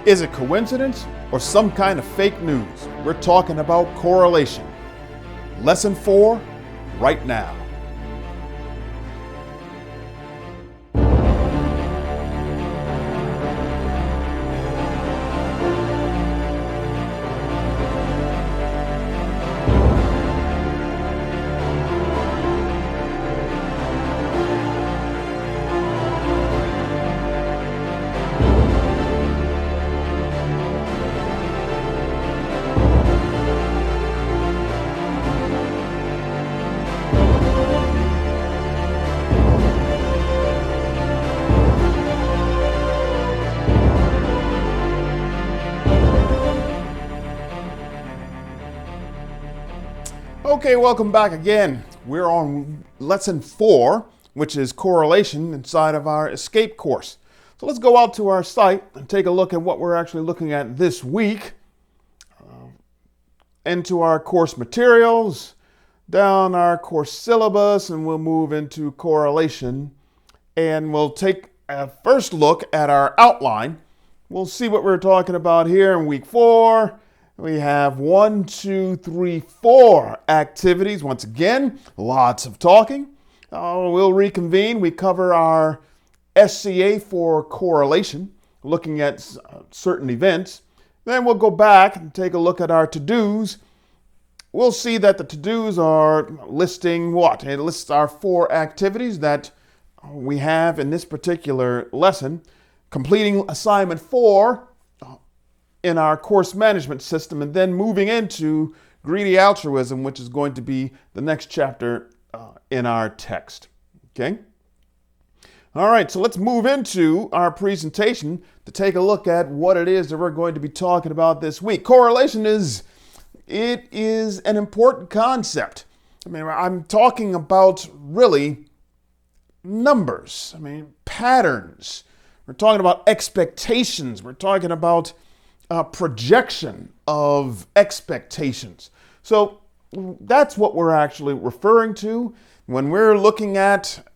Is it coincidence or some kind of fake news? We're talking about correlation. Lesson 4, right now. Okay, welcome back again. We're on lesson 4, which is correlation inside of our sCAP course. So let's go out to our site and take a look at what we're actually looking at this week. Into our course materials, down our course syllabus, and we'll move into correlation. And we'll take a first look at our outline. We'll see what we're talking about here in week 4. We have 1, 2, 3, 4 activities. Once again, lots of talking. We'll reconvene. We cover our sCA for correlation, looking at certain events. Then we'll go back and take a look at our to-dos. We'll see that the to-dos are listing what? It lists our 4 activities that we have in this particular lesson. Completing assignment 4 in our course management system, and then moving into greedy altruism, which is going to be the next chapter in our text. Okay? All right, so let's move into our presentation to take a look at what it is that we're going to be talking about this week. Correlation is an important concept. I mean, I'm talking about really numbers. I mean, patterns. We're talking about expectations. We're talking about projection of expectations. So that's what we're actually referring to when we're looking at,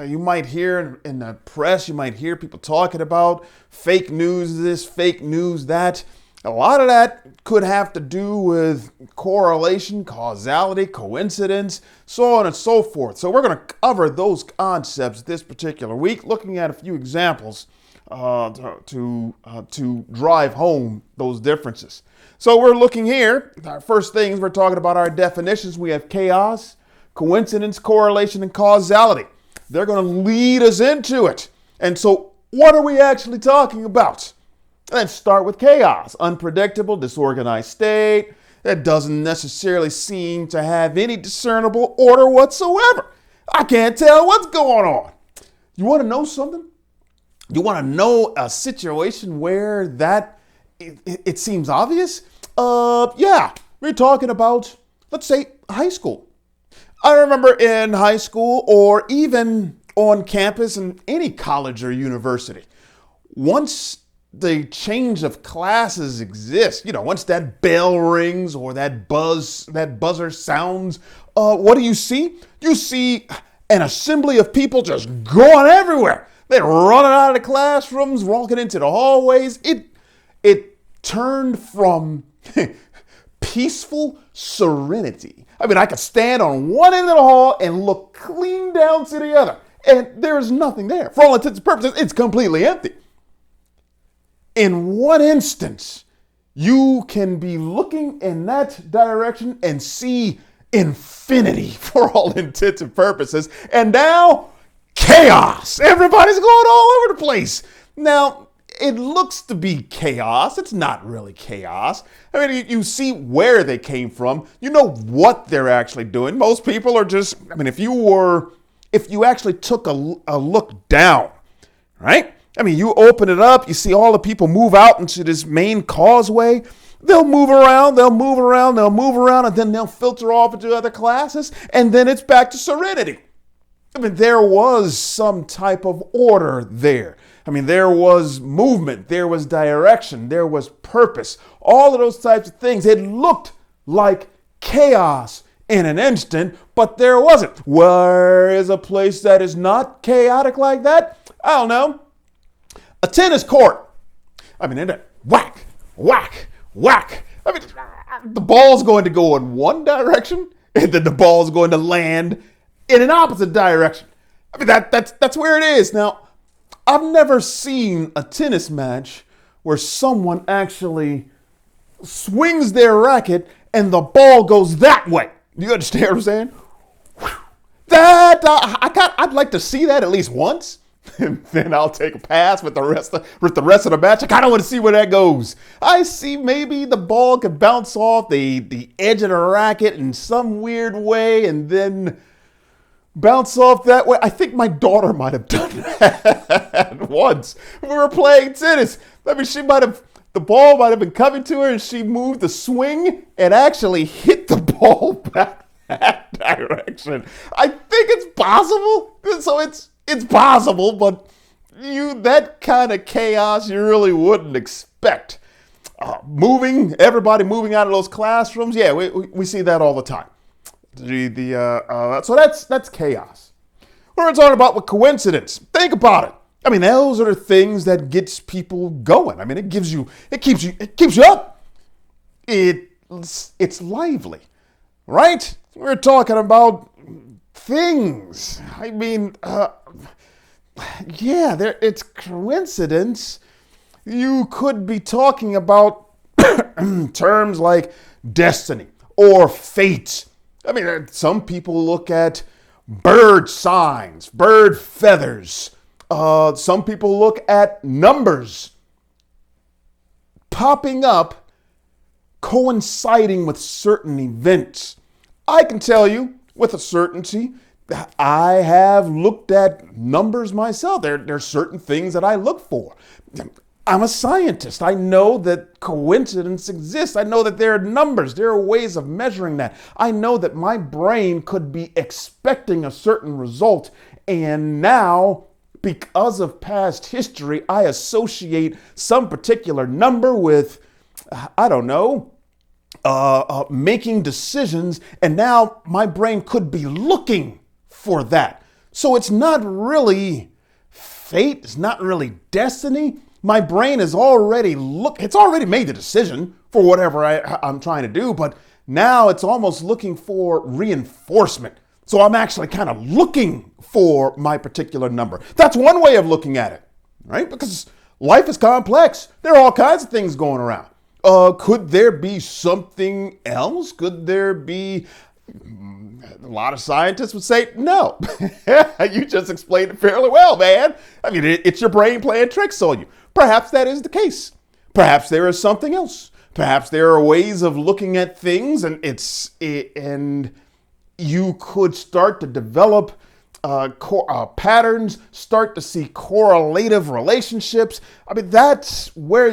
you might hear in the press, you might hear people talking about fake news this, fake news that. A lot of that could have to do with correlation, causality, coincidence, so on and so forth. So we're going to cover those concepts this particular week, looking at a few examples to drive home those differences. So we're looking here, our first things, we're talking about our definitions. We have chaos, coincidence, correlation, and causality. They're going to lead us into it. And so what are we actually talking about? Let's start with chaos. Unpredictable, disorganized state that doesn't necessarily seem to have any discernible order whatsoever. I can't tell what's going on. You want to know something? You want to know a situation where that it seems obvious? Yeah, we're talking about, let's say, high school. I remember in high school or even on campus in any college or university, once the change of classes exists, once that bell rings or that buzzer sounds, what do you see? You see an assembly of people just going everywhere. They're running out of the classrooms, walking into the hallways. It turned from peaceful serenity. I mean, I could stand on one end of the hall and look clean down to the other, and there is nothing there. For all intents and purposes, it's completely empty. In one instance, you can be looking in that direction and see infinity for all intents and purposes, and now chaos. Everybody's going all over the place. Now, it looks to be chaos. It's not really chaos. I mean, you see where they came from. You know what they're actually doing. Most people are just, I mean, if you actually took a look down, right? I mean, you open it up, you see all the people move out into this main causeway. They'll move around, and then they'll filter off into other classes, and then it's back to serenity. I mean, there was some type of order there. I mean, there was movement, there was direction, there was purpose, all of those types of things. It looked like chaos in an instant, but there wasn't. Where is a place that is not chaotic like that? I don't know. A tennis court. I mean, and whack, whack, whack. I mean, the ball's going to go in one direction, and then the ball's going to land in an opposite direction. I mean, that's where it is. Now, I've never seen a tennis match where someone actually swings their racket and the ball goes that way. You understand what I'm saying? I'd like to see that at least once. And then I'll take a pass with the rest of the match. I kind of want to see where that goes. I see maybe the ball could bounce off the edge of the racket in some weird way and then bounce off that way. I think my daughter might have done that once. We were playing tennis. I mean, the ball might have been coming to her and she moved the swing and actually hit the ball back that direction. I think it's possible. So it's possible, but that kind of chaos you really wouldn't expect. Everybody moving out of those classrooms. Yeah, we see that all the time. So that's chaos. We're talking about with coincidence. Think about it. I mean, those are the things that gets people going. I mean, it keeps you up. It's lively, right? We're talking about things. I mean, it's coincidence. You could be talking about terms like destiny or fate. I mean, some people look at bird signs, bird feathers. Some people look at numbers popping up, coinciding with certain events. I can tell you with a certainty that I have looked at numbers myself. There are certain things that I look for. I'm a scientist. I know that coincidence exists. I know that there are numbers. There are ways of measuring that. I know that my brain could be expecting a certain result, and now, because of past history, I associate some particular number with, making decisions, and now my brain could be looking for that. So it's not really fate. It's not really destiny. My brain is it's already made the decision for whatever I'm trying to do, but now it's almost looking for reinforcement. So I'm actually kind of looking for my particular number. That's one way of looking at it, right? Because life is complex. There are all kinds of things going around. Could there be something else? Could there be... A lot of scientists would say, no. You just explained it fairly well, man. I mean, it's your brain playing tricks on you. Perhaps that is the case. Perhaps there is something else. Perhaps there are ways of looking at things, and you could start to develop patterns, start to see correlative relationships. I mean, that's where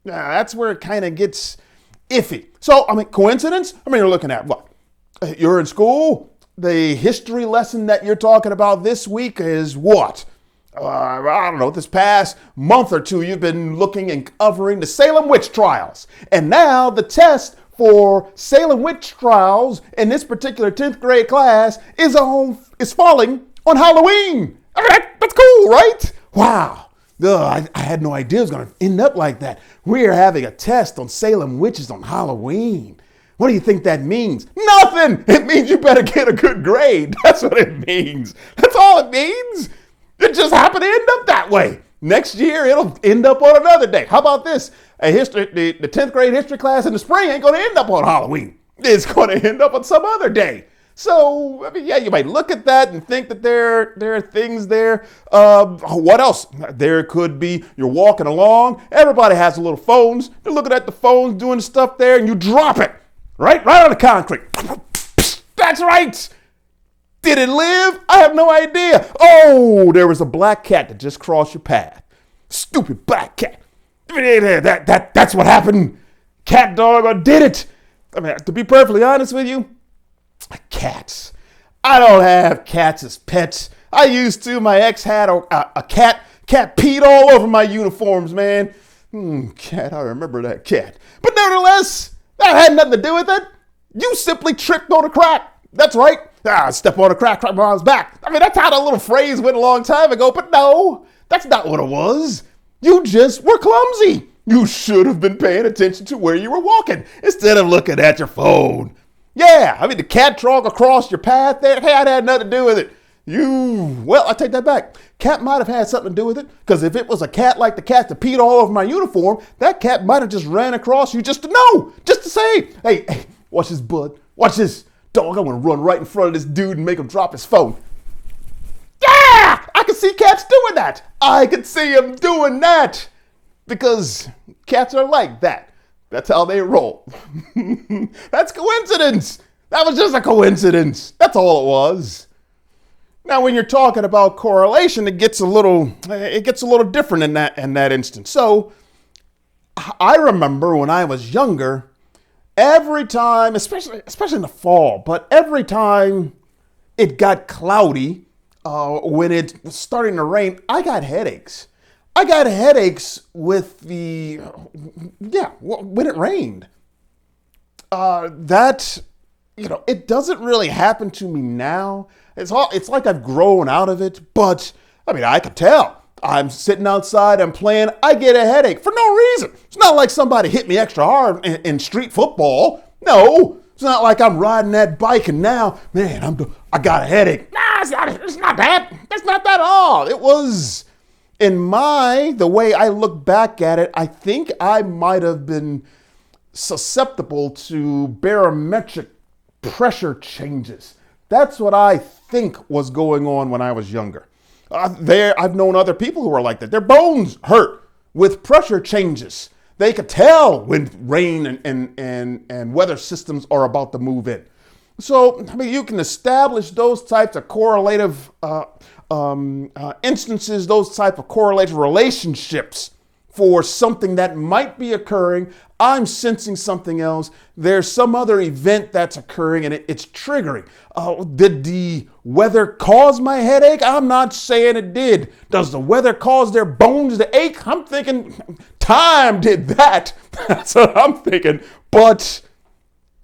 that's where it kind of gets iffy. So, I mean, coincidence? I mean, you're looking at what? You're in school. The history lesson that you're talking about this week is what? I don't know, this past month or two, you've been looking and covering the Salem witch trials. And now the test for Salem witch trials in this particular 10th grade class is falling on Halloween. I mean, that's cool, right? Wow. I had no idea it was going to end up like that. We're having a test on Salem witches on Halloween. What do you think that means? Nothing. It means you better get a good grade. That's what it means. That's all it means. It just happened to end up that way. Next year, it'll end up on another day. How about this? The 10th grade history class in the spring ain't going to end up on Halloween. It's going to end up on some other day. So, I mean, yeah, you might look at that and think that there are things there. What else? There could be, you're walking along. Everybody has little phones. They're looking at the phones, doing stuff there, and you drop it. Right on the concrete. That's right. Did it live? I have no idea. Oh, there was a black cat that just crossed your path. Stupid black cat. That's what happened. Cat dog did it. I mean, to be perfectly honest with you, cats. I don't have cats as pets. I used to. My ex had a cat. Cat peed all over my uniforms, man. Cat, I remember that cat. But nevertheless, that had nothing to do with it. You simply tripped on a crack. That's right. Step on a crack on his back. I mean, that's how that little phrase went a long time ago. But no, that's not what it was. You just were clumsy. You should have been paying attention to where you were walking instead of looking at your phone. Yeah, I mean, the cat trog across your path there, hey, that had nothing to do with it. Well, I take that back. Cat might have had something to do with it, because if it was a cat like the cat that peed all over my uniform, that cat might have just ran across you just to know, just to say, hey, watch this, bud. Watch this. Dog, I'm going to run right in front of this dude and make him drop his phone. Yeah! I could see cats doing that. I could see them doing that, because cats are like that. That's how they roll. That's coincidence. That was just a coincidence. That's all it was. Now, when you're talking about correlation, it gets a little different in that instance. So, I remember when I was younger, every time, especially in the fall, but every time it got cloudy, when it was starting to rain, I got headaches. I got headaches when it rained. It doesn't really happen to me now. It's like I've grown out of it, but I mean, I could tell. I'm sitting outside, I'm playing, I get a headache for no reason. It's not like somebody hit me extra hard in street football. No, it's not like I'm riding that bike and now, man, I got a headache. Nah, it's not that. That's not that at all. It was, the way I look back at it, I think I might have been susceptible to barometric pressure changes. That's what I think was going on when I was younger. I've known other people who are like that. Their bones hurt with pressure changes. They could tell when rain and weather systems are about to move in. So, I mean, you can establish those types of correlative instances, those type of correlated relationships for something that might be occurring. I'm sensing something else. There's some other event that's occurring and it's triggering. Did the weather cause my headache? I'm not saying it did. Does the weather cause their bones to ache? I'm thinking time did that. That's what I'm thinking. But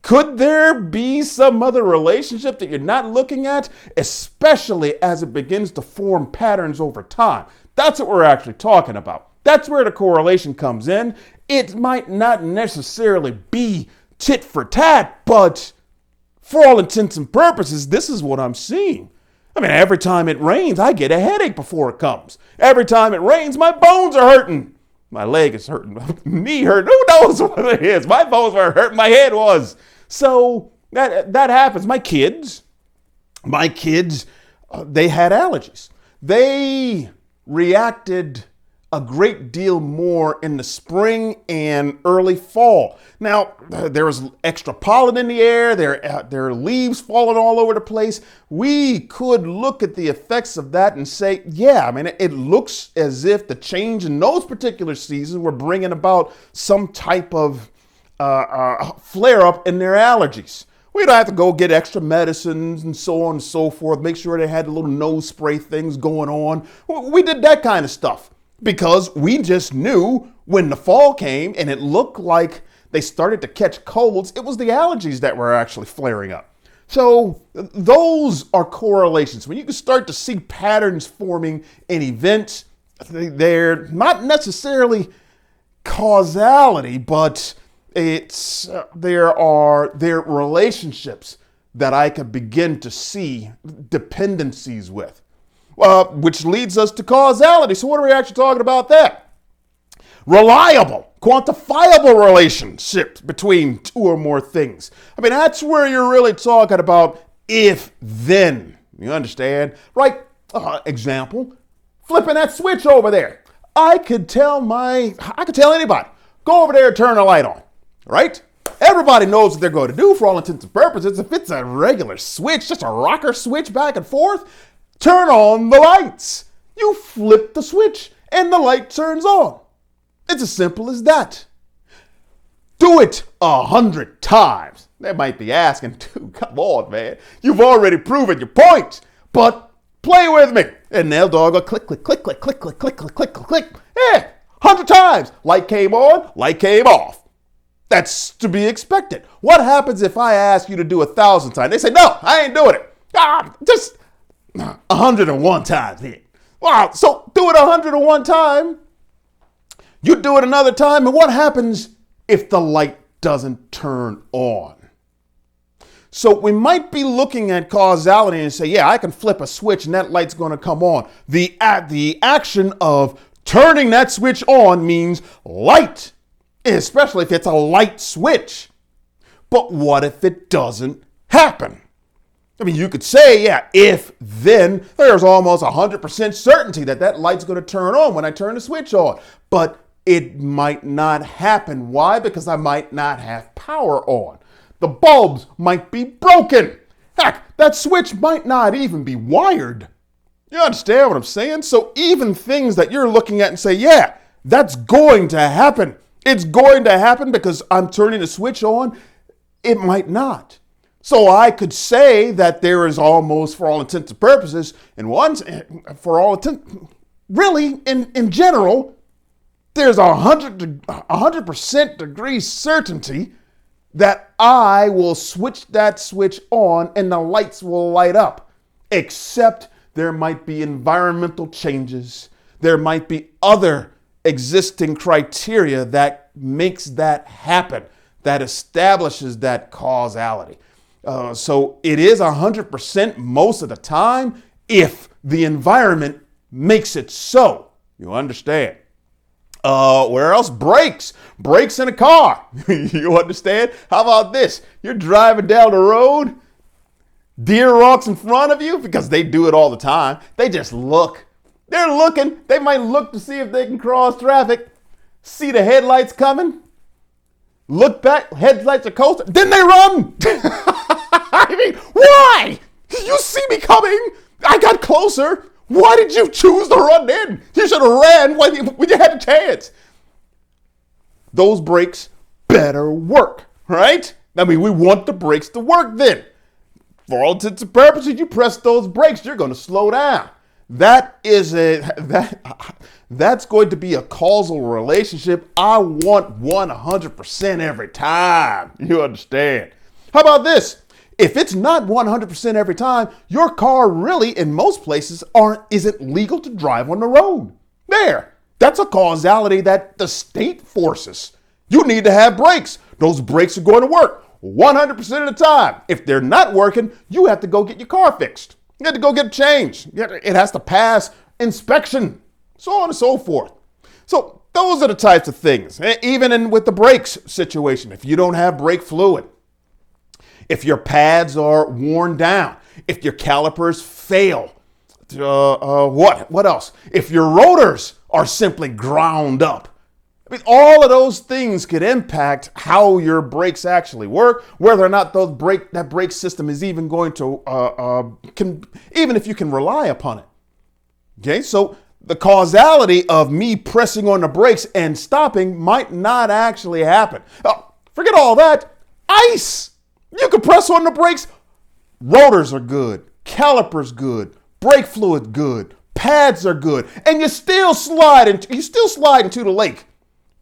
could there be some other relationship that you're not looking at, especially as it begins to form patterns over time? That's what we're actually talking about. That's where the correlation comes in. It might not necessarily be tit for tat, but for all intents and purposes, this is what I'm seeing. I mean, every time it rains, I get a headache before it comes. Every time it rains, my bones are hurting. My leg is hurting, my knee hurting. Who knows what it is? My bones were hurting, my head was. So that happens. My kids, they had allergies. They reacted a great deal more in the spring and early fall. Now, there was extra pollen in the air. There are leaves falling all over the place. We could look at the effects of that and say, yeah, I mean, it looks as if the change in those particular seasons were bringing about some type of flare-up in their allergies. We'd have to go get extra medicines and so on and so forth, make sure they had the little nose spray things going on. We did that kind of stuff because we just knew when the fall came and it looked like they started to catch colds, it was the allergies that were actually flaring up. So those are correlations. When you can start to see patterns forming in events, they're not necessarily causality, but there are relationships that I can begin to see dependencies with, which leads us to causality. So what are we actually talking about there? Reliable, quantifiable relationships between two or more things. I mean, that's where you're really talking about if then. You understand? Right? Example, flipping that switch over there. I could tell anybody, go over there and turn the light on. Right? Everybody knows what they're going to do for all intents and purposes. If it's a regular switch, just a rocker switch back and forth, turn on the lights. You flip the switch and the light turns on. It's as simple as that. Do it 100 times. They might be asking, dude, come on, man. You've already proven your point, but play with me. And they'll dog go click, click, click, click, click, click, click, click, click, click, click. Yeah, 100 times. Light came on, light came off. That's to be expected. What happens if I ask you to do 1,000 times? They say, no, I ain't doing it. Just 101 times then. Wow, so do it 101 times. You do it another time, and what happens if the light doesn't turn on? So we might be looking at causality and say, yeah, I can flip a switch and that light's going to come on. The action of turning that switch on means light, especially if it's a light switch. But what if it doesn't happen? I mean, you could say, yeah, if then, there's almost 100% certainty that that light's going to turn on when I turn the switch on. But it might not happen. Why? Because I might not have power on. The bulbs might be broken. Heck, that switch might not even be wired. You understand what I'm saying? So even things that you're looking at and say, yeah, that's going to happen. It's going to happen because I'm turning the switch on. It might not. So I could say that there is almost, for all intents and purposes, really, in general, there's 100% degree certainty that I will switch that switch on and the lights will light up, except there might be environmental changes. There might be other existing criteria that makes that happen, that establishes that causality. So it is 100% most of the time if the environment makes it so. You understand? Where else? Brakes in a car. You understand? How about this? You're driving down the road, deer walks in front of you, because they do it all the time. They just look. They're looking. They might look to see if they can cross traffic, see the headlights coming, look back, headlights are coasting, then they run. I mean, why? You see me coming. I got closer. Why did you choose to run then? You should have ran when you had a chance. Those brakes better work, right? I mean, we want the brakes to work then. For all intents and purposes, you press those brakes, you're going to slow down. That's going to be a causal relationship. I want 100% every time. You understand? How about this? If it's not 100% every time, your car really, in most places, isn't legal to drive on the road. There. That's a causality that the state forces. You need to have brakes. Those brakes are going to work 100% of the time. If they're not working, you have to go get your car fixed. You have to go get it changed. It has to pass inspection, so on and so forth. So those are the types of things. Even with the brakes situation, if you don't have brake fluid, if your pads are worn down, if your calipers fail, what else? If your rotors are simply ground up. I mean, all of those things could impact how your brakes actually work, whether or not that brake system is even going to, even if you can rely upon it. Okay, so the causality of me pressing on the brakes and stopping might not actually happen. Forget all that. Ice! You can press on the brakes. Rotors are good. Calipers good. Brake fluid good. Pads are good. And you still slide into the lake.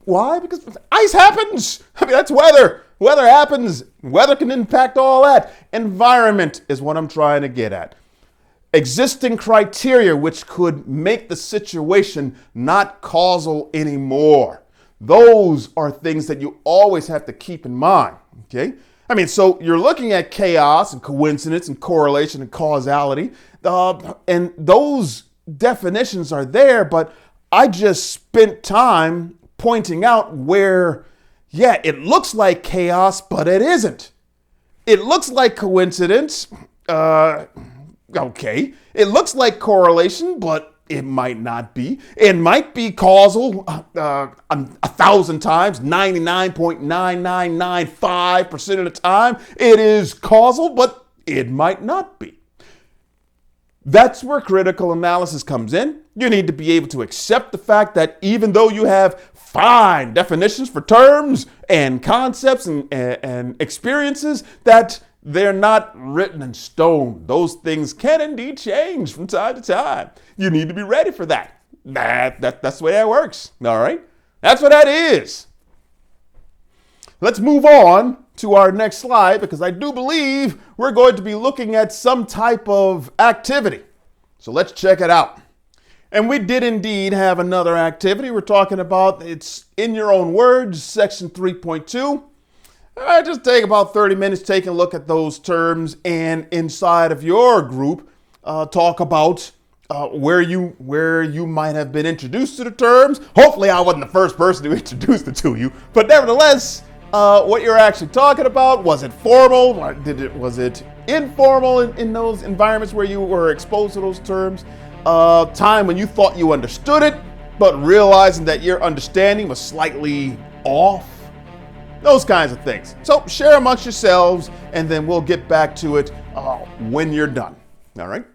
Why? Because ice happens. I mean, that's weather. Weather happens. Weather can impact all that. Environment is what I'm trying to get at. Existing criteria which could make the situation not causal anymore. Those are things that you always have to keep in mind. Okay? I mean, so you're looking at chaos and coincidence and correlation and causality, and those definitions are there, but I just spent time pointing out where, yeah, it looks like chaos, but it isn't. It looks like coincidence, okay. It looks like correlation, but it might not be. It might be causal 1,000 times, 99.9995% of the time. It is causal, but it might not be. That's where critical analysis comes in. You need to be able to accept the fact that even though you have fine definitions for terms and concepts and experiences, that they're not written in stone. Those things can indeed change from time to time. You need to be ready for that. That's the way that works. All right? That's what that is. Let's move on to our next slide, because I do believe we're going to be looking at some type of activity. So let's check it out. And we did indeed have another activity. We're talking about, it's in your own words, section 3.2. Just take about 30 minutes, take a look at those terms, and inside of your group, talk about where you might have been introduced to the terms. Hopefully I wasn't the first person to introduce it to you, but nevertheless, what you're actually talking about. Was it formal? Was it informal in those environments where you were exposed to those terms? Time when you thought you understood it, but realizing that your understanding was slightly off. Those kinds of things. So share amongst yourselves, and then we'll get back to it when you're done. All right?